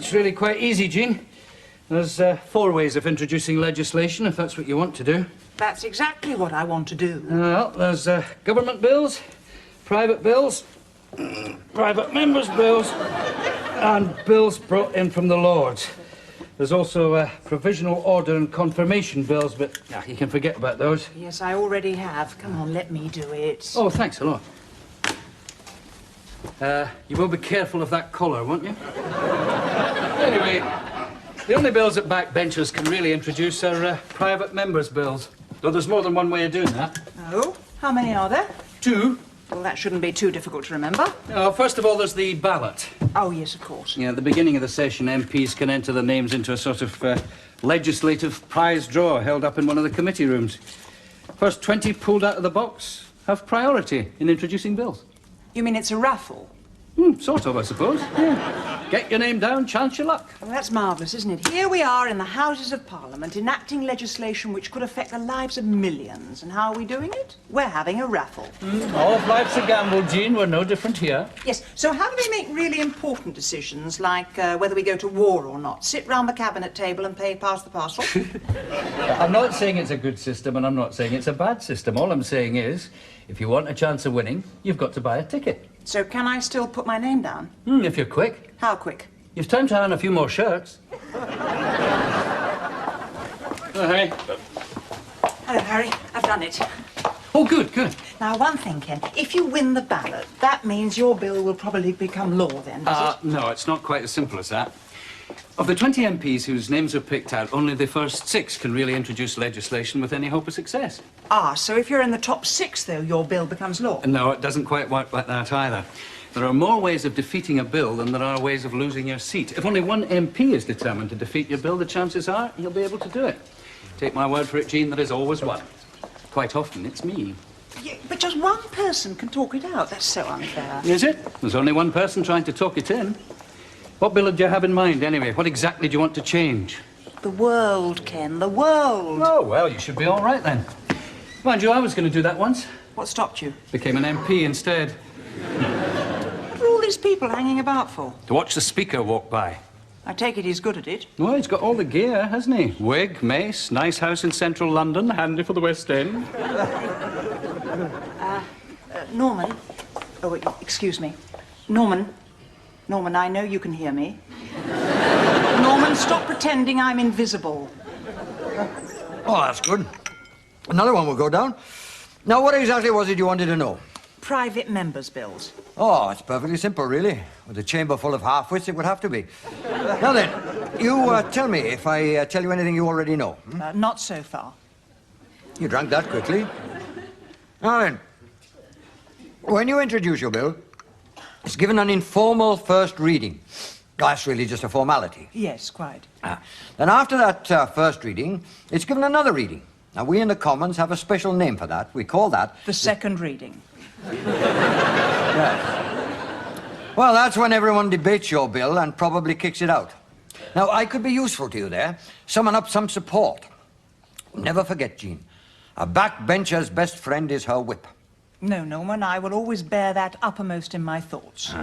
it's really quite easy, Jean. There's 4 ways of introducing legislation, if that's what you want to do. That's exactly what I want to do. Well, there's government bills, private bills, private members' bills, and bills brought in from the Lords. There's also provisional order and confirmation bills, but you can forget about those. Yes, I already have. Come on, let me do it. Oh, thanks a lot. You will be careful of that collar, won't you? Anyway, the only bills that backbenchers can really introduce are private members' bills. Though there's more than one way of doing that. Oh? How many are there? 2. Well, that shouldn't be too difficult to remember. First of all, there's the ballot. Oh, yes, of course. Yeah, at the beginning of the session, MPs can enter their names into a sort of legislative prize draw held up in one of the committee rooms. First 20 pulled out of the box have priority in introducing bills. You mean it's a raffle? Sort of, I suppose. Yeah. Get your name down, chance your luck. Well, that's marvellous, isn't it? Here we are in the Houses of Parliament enacting legislation which could affect the lives of millions. And how are we doing it? We're having a raffle. All of life's a gamble, Jean. We're no different here. Yes, so how do we make really important decisions, like whether we go to war or not? Sit round the cabinet table and pass the parcel? I'm not saying it's a good system, and I'm not saying it's a bad system. All I'm saying is, if you want a chance of winning, you've got to buy a ticket. So can I still put my name down? If you're quick. How quick? You've time to iron a few more shirts. Harry. Hello, Harry. I've done it. Oh, good, good. Now, one thing, Ken. If you win the ballot, that means your bill will probably become law then, does it? No, it's not quite as simple as that. Of the 20 MPs whose names are picked out, only the first 6 can really introduce legislation with any hope of success. So if you're in the top 6, though, your bill becomes law? No, it doesn't quite work like that either. There are more ways of defeating a bill than there are ways of losing your seat. If only one MP is determined to defeat your bill, the chances are he'll be able to do it. Take my word for it, Jean, there is always one. Quite often, it's me. Yeah, but just one person can talk it out. That's so unfair. Is it? There's only one person trying to talk it in. What bill did you have in mind, anyway? What exactly do you want to change? The world, Ken, the world. Oh, well, you should be all right, then. Mind you, I was going to do that once. What stopped you? Became an MP instead. What are all these people hanging about for? To watch the Speaker walk by. I take it he's good at it. Well, he's got all the gear, hasn't he? Wig, mace, nice house in central London, handy for the West End. Norman. Oh, wait, excuse me. Norman, I know you can hear me. Norman, stop pretending I'm invisible. Oh, that's good. Another one will go down. Now, what exactly was it you wanted to know? Private members' bills. Oh, it's perfectly simple, really. With a chamber full of half-wits, it would have to be. Now then, you tell me if I tell you anything you already know. Not so far. You drank that quickly. Now then, when you introduce your bill, it's given an informal first reading. That's really just a formality. Yes, quite. Then after that first reading, it's given another reading. Now, we in the Commons have a special name for that. We call that... The second reading. Yes. Well, that's when everyone debates your bill and probably kicks it out. Now, I could be useful to you there. Summon up some support. Never forget, Jean, a backbencher's best friend is her whip. No, Norman, I will always bear that uppermost in my thoughts.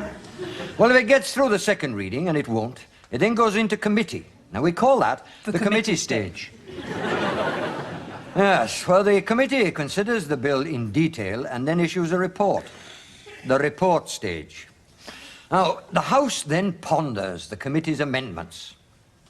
Well, if it gets through the second reading, and it won't, it then goes into committee. Now, we call that the committee stage. Yes, well, the committee considers the bill in detail and then issues a report. The report stage. Now, the House then ponders the committee's amendments,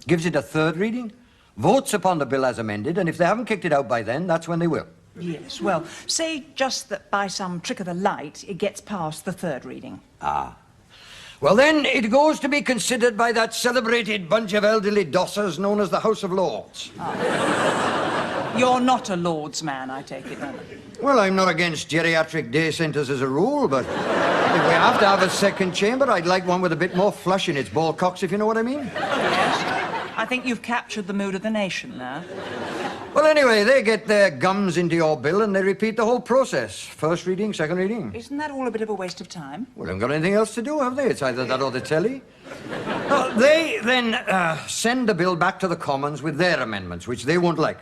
gives it a third reading, votes upon the bill as amended, and if they haven't kicked it out by then, that's when they will. Yes, well, say just that by some trick of the light, it gets past the third reading. Well, then it goes to be considered by that celebrated bunch of elderly dossers known as the House of Lords. You're not a Lord's man, I take it, then. Well, I'm not against geriatric day centres as a rule, but if we have to have a second chamber, I'd like one with a bit more flush in its ball cocks, if you know what I mean. Yes. I think you've captured the mood of the nation there. Well, anyway, they get their gums into your bill and they repeat the whole process. First reading, second reading. Isn't that all a bit of a waste of time? Well, they haven't got anything else to do, have they? It's either that or the telly. They then send the bill back to the Commons with their amendments, which they won't like.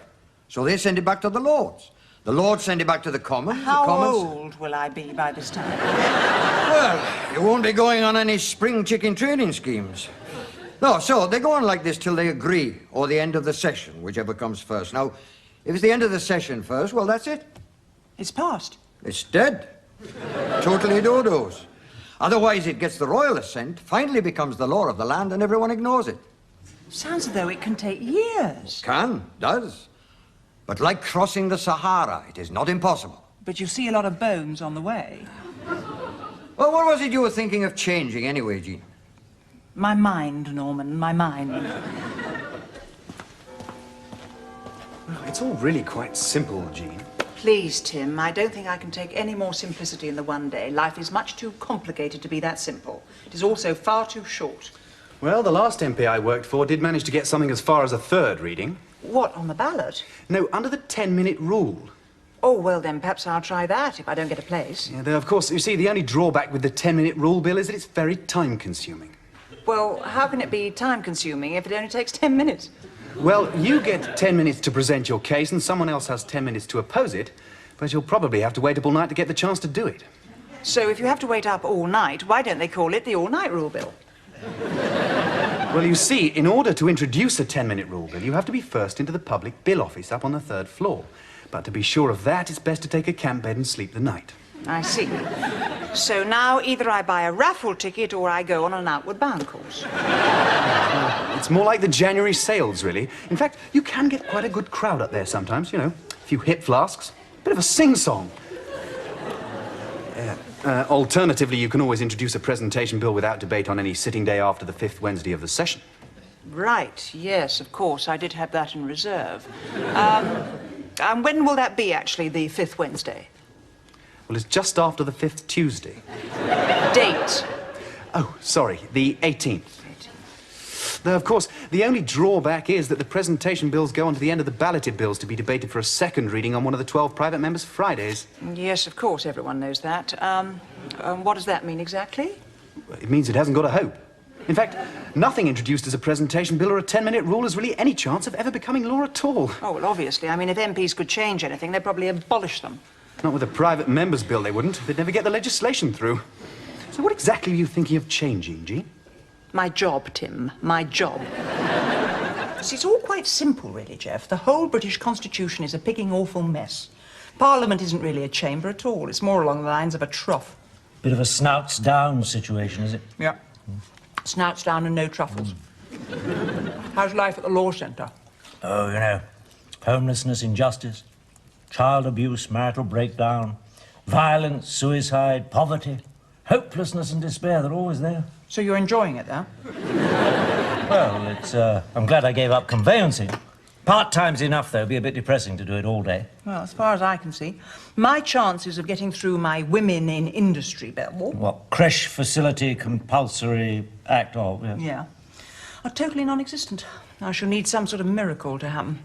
So they send it back to the Lords. The Lords send it back to the Commons. How the Commons... old will I be by this time? Well, you won't be going on any spring chicken training schemes. No, so they go on like this till they agree, or the end of the session, whichever comes first. Now, if it's the end of the session first, well, that's it. It's passed. It's dead. Totally dodos. Otherwise, it gets the royal assent, finally becomes the law of the land, and everyone ignores it. Sounds as though it can take years. Does. But like crossing the Sahara, it is not impossible. But you see a lot of bones on the way. Well, what was it you were thinking of changing anyway, Jean? My mind, Norman, my mind. Well, it's all really quite simple, Jean. Please, Tim, I don't think I can take any more simplicity in the one day. Life is much too complicated to be that simple. It is also far too short. Well, the last MP I worked for did manage to get something as far as a third reading. What, on the ballot? No, under the 10-minute rule. Oh, well, then perhaps I'll try that if I don't get a place. Yeah, though, of course, you see, the only drawback with the 10-minute rule, Bill, is that it's very time-consuming. Well, how can it be time-consuming if it only takes 10 minutes? Well, you get 10 minutes to present your case and someone else has 10 minutes to oppose it, but you'll probably have to wait up all night to get the chance to do it. So if you have to wait up all night, why don't they call it the all-night rule, Bill? Well, you see, in order to introduce a 10-minute rule, Bill, you have to be first into the public bill office up on the 3rd floor. But to be sure of that, it's best to take a camp bed and sleep the night. I see. So now either I buy a raffle ticket or I go on an outward bound course. It's more like the January sales, really. In fact, you can get quite a good crowd up there sometimes, you know. A few hip flasks, a bit of a sing-song. Alternatively, you can always introduce a presentation bill without debate on any sitting day after the 5th Wednesday of the session. Right, yes, of course. I did have that in reserve. And when will that be, actually, the 5th Wednesday? Well, it's just after the 5th Tuesday. Date? Oh, sorry, the 18th. Though, of course, the only drawback is that the presentation bills go on to the end of the balloted bills to be debated for a second reading on one of the 12 private members' Fridays. Yes, of course, everyone knows that. What does that mean exactly? It means it hasn't got a hope. In fact, nothing introduced as a presentation bill or a 10-minute rule has really any chance of ever becoming law at all. Oh, well, obviously. I mean, if MPs could change anything, they'd probably abolish them. Not with a private members' bill, they wouldn't. They'd never get the legislation through. So what exactly are you thinking of changing, Jean? My job, Tim. My job. See, it's all quite simple, really, Jeff. The whole British Constitution is a picking awful mess. Parliament isn't really a chamber at all. It's more along the lines of a trough. Bit of a snouts down situation, is it? Yeah. Snouts down and no truffles. How's life at the law centre? Oh, you know, homelessness, injustice, child abuse, marital breakdown, violence, suicide, poverty, hopelessness and despair, they're always there. So you're enjoying it, though? Well, it's, I'm glad I gave up conveyancing. Part-time's enough, though. It'd be a bit depressing to do it all day. Well, as far as I can see, my chances of getting through my Women in Industry bill... What, creche facility compulsory act of, yes. Yeah. Are totally non-existent. I shall need some sort of miracle to happen.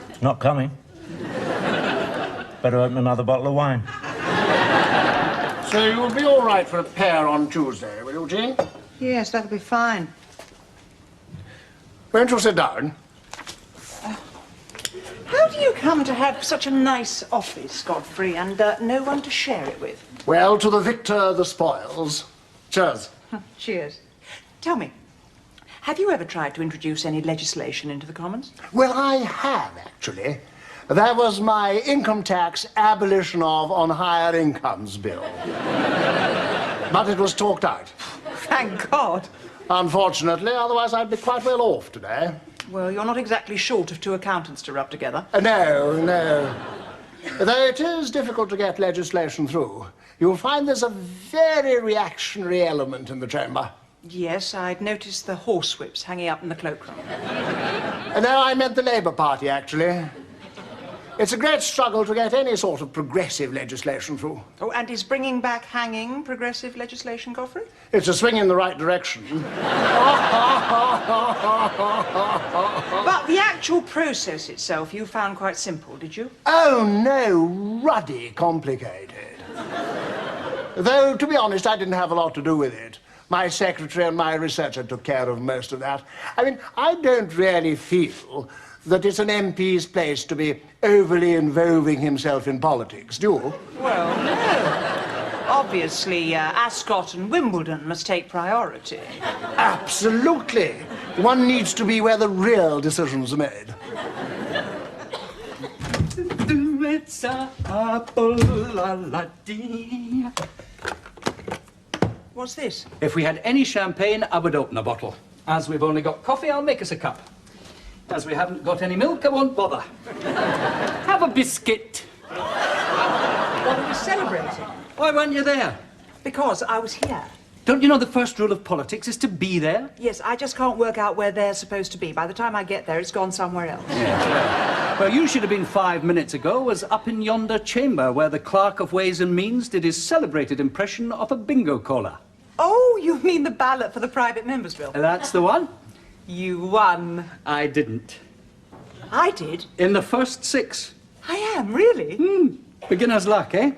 It's not coming. Better open another bottle of wine. So you'll be all right for a pair on Tuesday, will you, Jean? Yes, that'll be fine. Won't you sit down? How do you come to have such a nice office, Godfrey, and no one to share it with? Well, to the victor, the spoils. Cheers. Cheers. Tell me, have you ever tried to introduce any legislation into the Commons? Well, I have, actually. That was my income tax abolition of on higher incomes bill. But it was talked out. Thank God. Unfortunately, otherwise I'd be quite well off today. Well, you're not exactly short of two accountants to rub together. No. Though it is difficult to get legislation through, you'll find there's a very reactionary element in the chamber. Yes, I'd noticed the horsewhips hanging up in the cloakroom. No, I meant the Labour Party, actually. It's a great struggle to get any sort of progressive legislation through. Oh, and is bringing back hanging progressive legislation, Godfrey? It's a swing in the right direction. But the actual process itself you found quite simple, did you? Oh, no, ruddy complicated. Though, to be honest, I didn't have a lot to do with it. My secretary and my researcher took care of most of that. I mean, I don't really feel that it's an MP's place to be overly involving himself in politics, do you? Well, no. Obviously, Ascot and Wimbledon must take priority. Absolutely. One needs to be where the real decisions are made. It's a apple-a-la-dee. What's this? If we had any champagne, I would open a bottle. As we've only got coffee, I'll make us a cup. As we haven't got any milk, I won't bother. Have a biscuit. What are we celebrating? Why weren't you there? Because I was here. Don't you know the first rule of politics is to be there? Yes, I just can't work out where they're supposed to be. By the time I get there, it's gone somewhere else. Well, you should have been 5 minutes ago, was up in yonder chamber where the Clerk of Ways and Means did his celebrated impression of a bingo caller. Oh, you mean the ballot for the private members' bill? That's the one. You won. I didn't. I did? In the first 6. I am, really? Beginner's luck, eh?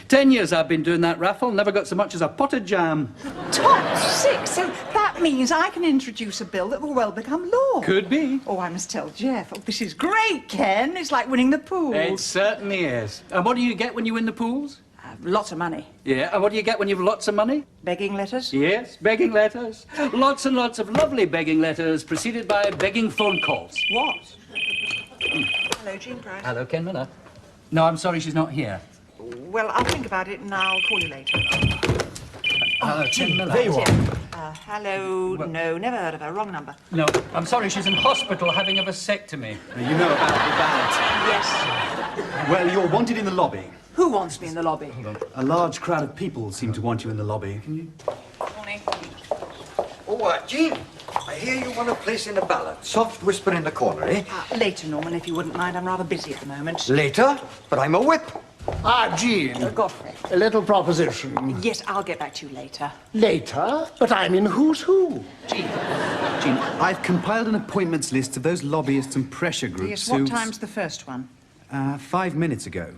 10 years I've been doing that raffle, never got so much as a pot of jam. Top 6? So that means I can introduce a bill that will well become law. Could be. Oh, I must tell Jeff. Oh, this is great, Ken. It's like winning the pool. It certainly is. And what do you get when you win the pools? Lots of money. Yeah, and what do you get when you've lots of money? Begging letters? Yes, begging letters. Lots and lots of lovely begging letters, preceded by begging phone calls. What? Hello, Jean Price. Hello, Ken Miller. No, I'm sorry she's not here. Well, I'll think about it and I'll call you later. Hello, Ken Miller. There you are. Hello. No, never heard of her. Wrong number. No, I'm sorry, she's in hospital having a vasectomy. You know about the ballot. Yes. Well, you're wanted in the lobby. Who wants me in the lobby? A large crowd of people seem to want you in the lobby. Can you... Morning. Oh, Jean, I hear you want a place in the ballot. Soft whisper in the corner, eh? Later, Norman, if you wouldn't mind. I'm rather busy at the moment. Later, but I'm a whip. Jean, Godfrey. a little proposition. Yes, I'll get back to you later. Later, but I'm in Who's Who. Jean, I've compiled an appointments list of those lobbyists and pressure groups Yes, who... what time's the first one? 5 minutes ago.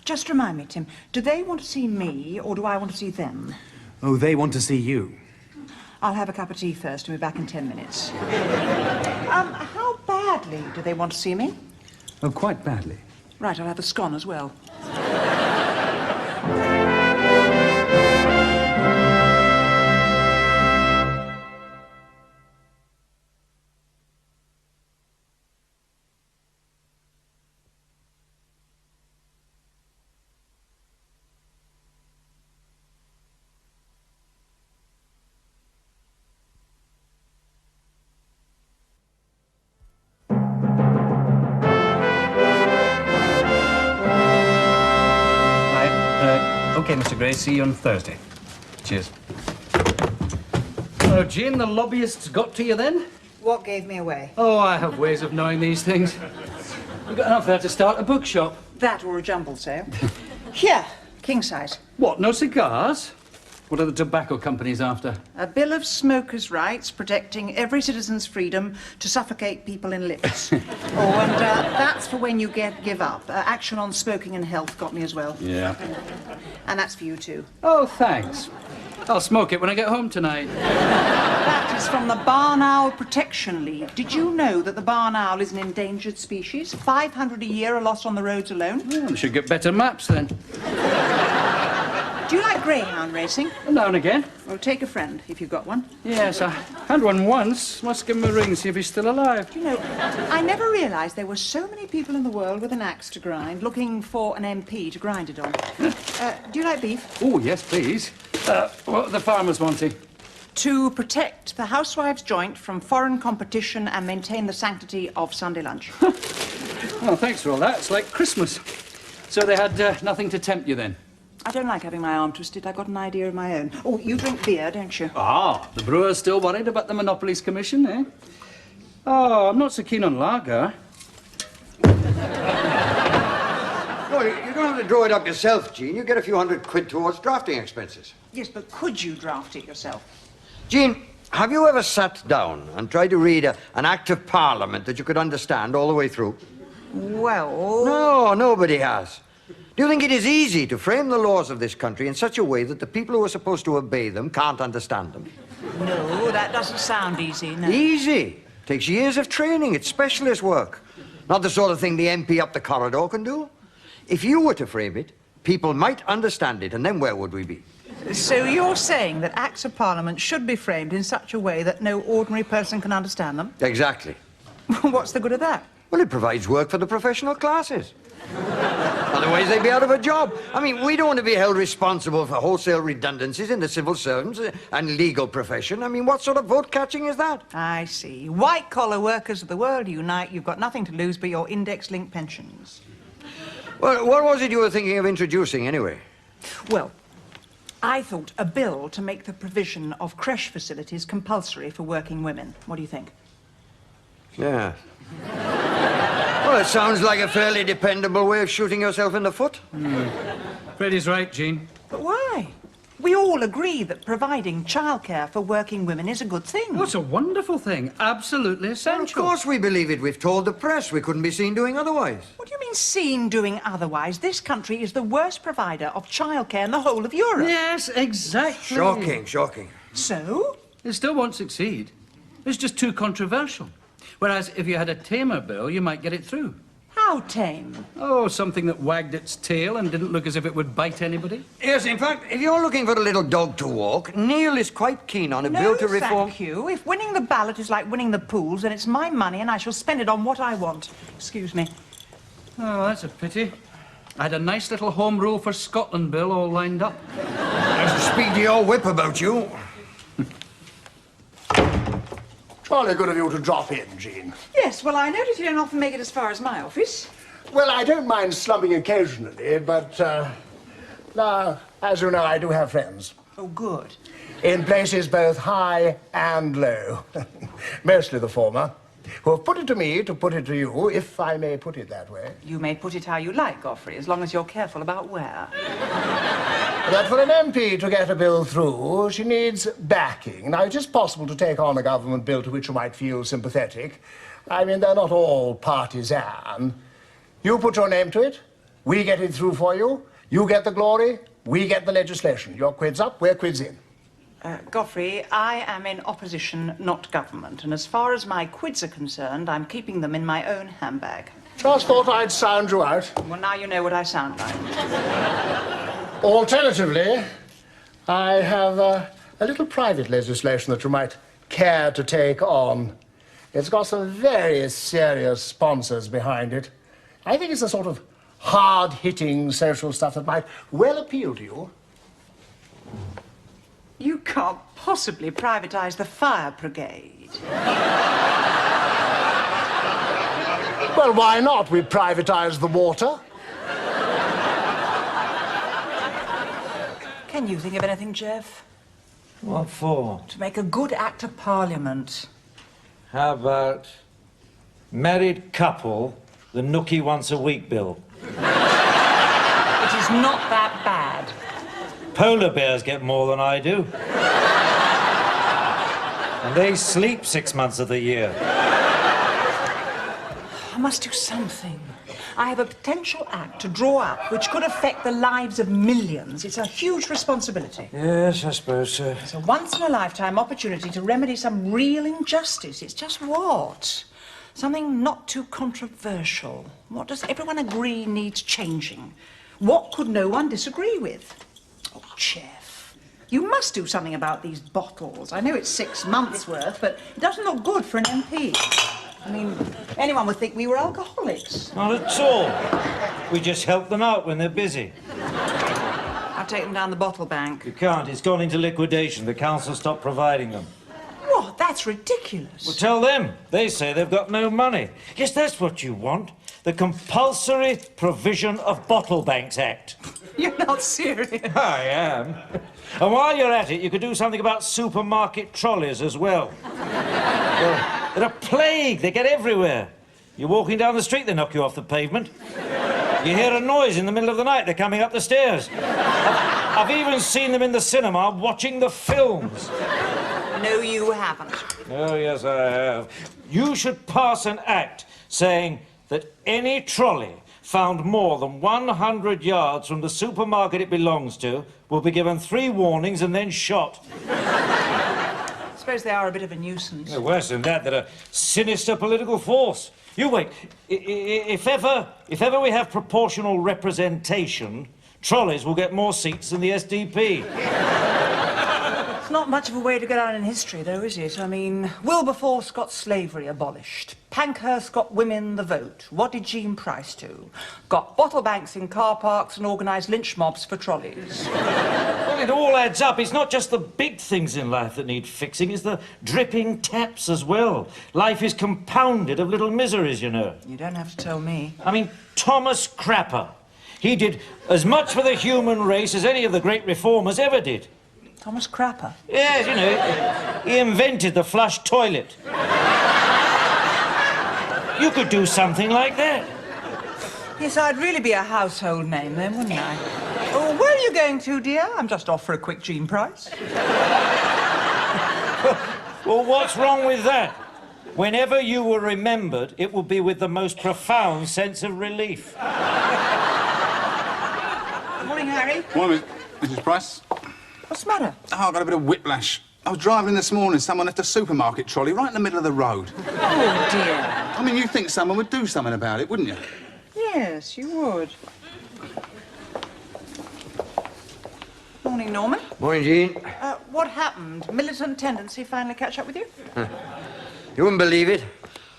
Just remind me, Tim, do they want to see me or do I want to see them? Oh, they want to see you. I'll have a cup of tea first and be back in 10 minutes. How badly do they want to see me? Oh, quite badly. Right, I'll have a scone as well. Okay, Mr. Gray, see you on Thursday. Cheers. Oh, Jean, the lobbyists got to you then? What gave me away? Oh, I have ways of knowing these things. You've got enough there to start a bookshop. That or a jumble sale. Here, king size. What, no cigars? What are the tobacco companies after? A bill of smokers' rights protecting every citizen's freedom to suffocate people in lifts. And that's for when you give up. Action on smoking and health got me as well. Yeah. And that's for you too. Oh, thanks. I'll smoke it when I get home tonight. That is from the Barn Owl Protection League. Did you know that the barn owl is an endangered species? 500 a year are lost on the roads alone. Well, we should get better maps then. Do you like greyhound racing? Now and again. Well, take a friend, if you've got one. Yes, I had one once. Must give him a ring, see if he's still alive. Do you know, I never realised there were so many people in the world with an axe to grind, looking for an MP to grind it on. Do you like beef? Oh, yes, please. What are the farmers wanting? To protect the housewife's joint from foreign competition and maintain the sanctity of Sunday lunch. Oh, thanks for all that. It's like Christmas. So they had nothing to tempt you then? I don't like having my arm twisted. I've got an idea of my own. Oh, you drink beer, don't you? Ah, the brewer's still worried about the Monopolies Commission, eh? Oh, I'm not so keen on lager. No, you don't have to draw it up yourself, Jean. You get a few £100 towards drafting expenses. Yes, but could you draft it yourself? Jean, have you ever sat down and tried to read an Act of Parliament that you could understand all the way through? Well... No, nobody has. Do you think it is easy to frame the laws of this country in such a way that the people who are supposed to obey them can't understand them? No, that doesn't sound easy, no. Easy. Takes years of training. It's specialist work. Not the sort of thing the MP up the corridor can do. If you were to frame it, people might understand it, and then where would we be? So you're saying that Acts of Parliament should be framed in such a way that no ordinary person can understand them? Exactly. What's the good of that? Well, it provides work for the professional classes. Otherwise, they'd be out of a job. I mean, we don't want to be held responsible for wholesale redundancies in the civil servants and legal profession. I mean, what sort of vote catching is that? I see. White-collar workers of the world unite. You've got nothing to lose but your index-linked pensions. Well, what was it you were thinking of introducing, anyway? Well, I thought a bill to make the provision of creche facilities compulsory for working women. What do you think? Yeah. Well, it sounds like a fairly dependable way of shooting yourself in the foot. Freddie's right, Jean. But why? We all agree that providing childcare for working women is a good thing. Oh, it's a wonderful thing. Absolutely Well, essential. of course we believe it. We've told the press we couldn't be seen doing otherwise. What do you mean seen doing otherwise? This country is the worst provider of childcare in the whole of Europe. Yes, exactly. Shocking, shocking. So? It still won't succeed. It's just too controversial. Whereas if you had a tamer bill, you might get it through. How tame? Oh, something that wagged its tail and didn't look as if it would bite anybody. Yes, in fact, if you're looking for a little dog to walk, Neil is quite keen on a bill to reform... thank you. If winning the ballot is like winning the pools, then it's my money and I shall spend it on what I want. Excuse me. Oh, that's a pity. I had a nice little Home Rule for Scotland bill all lined up. I should speak to your whip about you. Jolly good of you to drop in, Jean. Yes, well, I notice you don't often make it as far as my office. Well, I don't mind slumping occasionally, but, now, as you know, I do have friends. Oh, good. In places both high and low. Mostly the former, who have put it to me to put it to you, if I may put it that way. You may put it how you like, Godfrey, as long as you're careful about where. That for an MP to get a bill through, she needs backing. Now, it is possible to take on a government bill to which you might feel sympathetic. I mean, they're not all partisan. You put your name to it, we get it through for you, you get the glory, we get the legislation. Your quid's up, we're quids in. Godfrey, I am in opposition, not government, and as far as my quids are concerned, I'm keeping them in my own handbag. Just thought I'd sound you out. Well, now you know what I sound like. Alternatively, I have a little private legislation that you might care to take on. It's got some very serious sponsors behind it. I think it's the sort of hard-hitting social stuff that might well appeal to you. You can't possibly privatise the fire brigade. Well, why not? We privatise the water. Can you think of anything, Jeff? What for? To make a good Act of Parliament. How about married couple, the nookie once a week bill? It is not that bad. Polar bears get more than I do. And they sleep 6 months of the year. I must do something. I have a potential act to draw up which could affect the lives of millions. It's a huge responsibility. Yes, I suppose so. It's a once-in-a-lifetime opportunity to remedy some real injustice. It's just what? Something not too controversial. What does everyone agree needs changing? What could no one disagree with? Oh, Jeff, you must do something about these bottles. I know it's 6 months' worth, but it doesn't look good for an MP. I mean, anyone would think we were alcoholics. Not at all. We just help them out when they're busy. I'll take them down the bottle bank. You can't. It's gone into liquidation. The council stopped providing them. What? That's ridiculous. Well, tell them. They say they've got no money. Yes, that's what you want. The Compulsory Provision of Bottle Banks Act. You're not serious. I am. And while you're at it, you could do something about supermarket trolleys as well. They're a plague. They get everywhere. You're walking down the street, they knock you off the pavement. You hear a noise in the middle of the night, they're coming up the stairs. I've even seen them in the cinema watching the films. No, you haven't. Oh, yes, I have. You should pass an act saying that any trolley found more than 100 yards from the supermarket it belongs to will be given 3 warnings and then shot. I suppose they are a bit of a nuisance. No, worse than that, they're a sinister political force. You wait. If ever we have proportional representation, Trolleys will get more seats than the SDP. It's not much of a way to go down in history, though, is it? I mean, Wilberforce got slavery abolished. Pankhurst got women the vote. What did Jean Price do? Got bottle banks in car parks and organised lynch mobs for trolleys. Well, it all adds up. It's not just the big things in life that need fixing, it's the dripping taps as well. Life is compounded of little miseries, you know. You don't have to tell me. I mean, Thomas Crapper. He did as much for the human race as any of the great reformers ever did. Thomas Crapper? Yes, you know, he invented the flush toilet. You could do something like that. Yes, I'd really be a household name then, wouldn't I? Oh, where are you going to, dear? I'm just off for a quick Jean Price. Well, what's wrong with that? Whenever you were remembered, it would be with the most profound sense of relief. Morning, Harry. Morning, Mrs. Price. What's the matter? Oh, I got a bit of whiplash. I was driving in this morning, someone left a supermarket trolley right in the middle of the road. Oh, dear. I mean, you'd think someone would do something about it, wouldn't you? Yes, you would. Morning, Norman. Morning, Jean. What happened? Militant tendency finally catch up with you? You wouldn't believe it.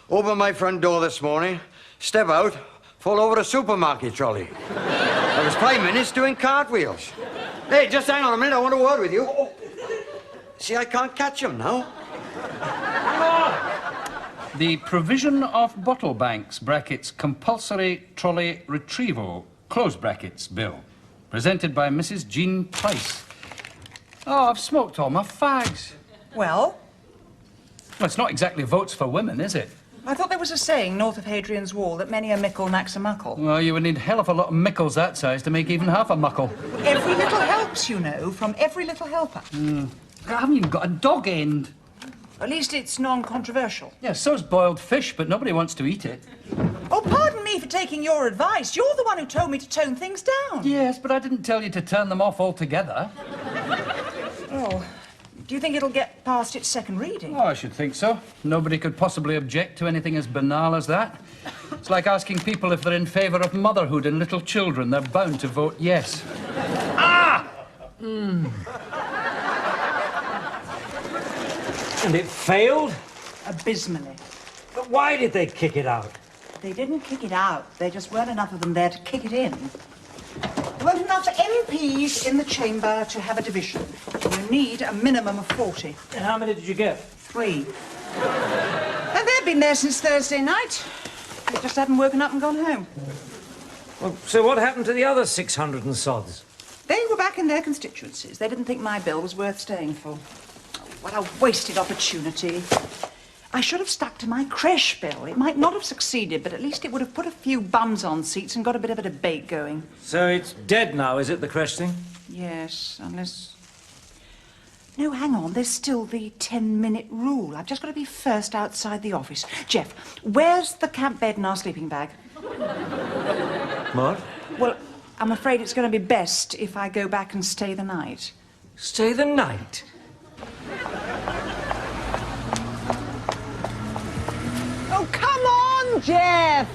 Open my front door this morning, step out, fall over a supermarket trolley. I was 5 minutes doing cartwheels. Hey, just hang on a minute, I want a word with you. Oh. See, I can't catch him now. The provision of bottle banks, brackets, compulsory trolley retrieval, close brackets, bill. Presented by Mrs. Jean Price. Oh, I've smoked all my fags. Well, Well, it's not exactly votes for women, is it? I thought there was a saying north of Hadrian's Wall that many a mickle knacks a muckle. Well, you would need a hell of a lot of mickles that size to make even half a muckle. Every little helps, you know, from every little helper. I haven't even got a dog end. At least it's non-controversial. Yeah, so's boiled fish, but nobody wants to eat it. Oh, pardon me for taking your advice. You're the one who told me to tone things down. Yes, but I didn't tell you to turn them off altogether. Oh, do you think it'll get past its second reading? Oh, I should think so. Nobody could possibly object to anything as banal as that. It's like asking people if they're in favour of motherhood and little children. They're bound to vote yes. And it failed? Abysmally. But why did they kick it out? They didn't kick it out. There just weren't enough of them there to kick it in. There weren't enough MPs in the chamber to have a division. You need a minimum of 40. And how many did you get? 3. And they've been there since Thursday night. They just hadn't woken up and gone home. Well, so what happened to the other 600 and sods? They were back in their constituencies. They didn't think my bill was worth staying for. What a wasted opportunity. I should have stuck to my creche bill. It might not have succeeded, but at least it would have put a few bums on seats and got a bit of a debate going. So it's dead now, is it, the creche thing? Yes, unless... No, hang on. There's still the 10-minute rule. I've just got to be first outside the office. Jeff, where's the camp bed and our sleeping bag? What? Well, I'm afraid it's going to be best if I go back and stay the night. Stay the night? Oh, come on, Jeff!